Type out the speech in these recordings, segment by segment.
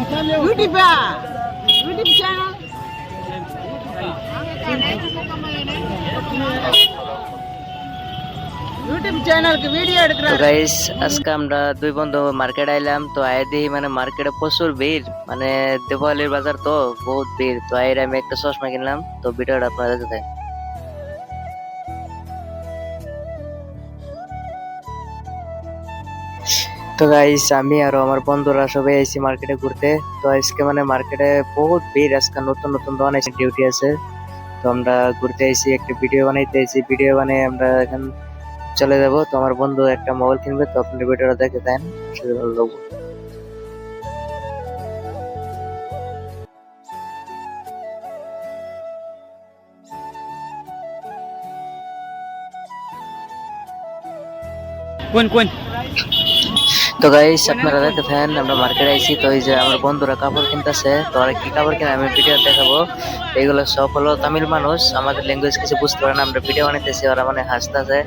YouTube channel YouTube channel के video তো guys আজকে আমরা দুই বন্ধু মার্কেট আইলাম। তো আয় দেখি মানে মার্কেটে প্রচুর ভিড়, মানে দেওয়ালির বাজার তো বহুত ভিড়। তো আয়ের আমি একটা চশমা কিনলাম। তো ভিডিওটা আপনারা দেখতে থাকেন। তো গাইস আমি আর আমার বন্ধুরা সবাই আইছি মার্কেটে ঘুরতে। তো আজকে মানে মার্কেটে বহুত ভিড়, আজকে নতুন নতুন দোকান আছে, ডিউটি আছে। তো আমরা ঘুরতে আইছি, একটা ভিডিও বানাইতে আইছি। ভিডিও বানিয়ে আমরা এখন চলে যাব। তো আমার বন্ধু একটা মোবাইল কিনবে, তো আপনি ভিডিওটা দেখে দেন, সেটা ভালো লাগবে। कौन कौन তো গাইস আপনারা দেখেন আমরা মার্কেটে আইছি। তো এই যে আমার বন্ধুরা কাপড় কিনতেছে। তো আর কি কাপড় কিনে আমি ভিডিও দেখাবো। এগুলো সব হলো তামিল মানুষ, আমাদের ল্যাঙ্গুয়েজ কিছু বুঝতে পারে না। আমরা ভিডিও বানাইতেছি, ওরা মানে হাসতেছে,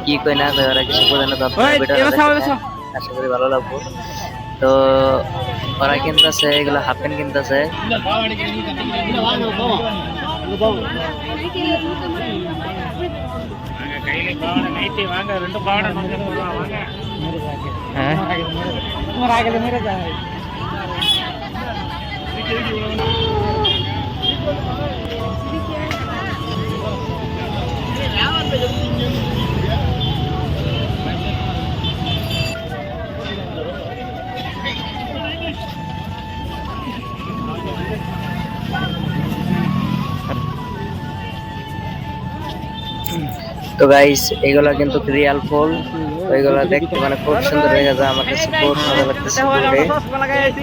কি কই না কই ওরা কিছু বোঝে না। তো আপনারা ভিডিওটা দেখেন, আশা করি ভালো লাগবে। তো ওরা কিনতেছে এগুলো হাফ প্যান্ট কিনতেছে। তো গাইস এগুলা কিন্তু রিয়াল ফুল। তো এগুলা দেখতে মানে খুব সুন্দর দেখা যায়, আমার কাছে খুব ভালো লাগতেছে ঘুরে।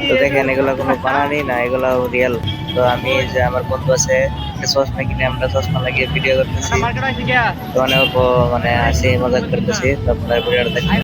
তো দেখেন এগুলা কোনো বানানি না, এগুলা রিয়েল। তো আমি এই যে আমার বন্ধু আছে, একটা চশমা কিনে আমরা চশমা লাগিয়ে ভিডিও করতেছি। তো অনেক মানে হাসি মজাক করতেছি। তো আপনারা ভিডিওটা দেখেন।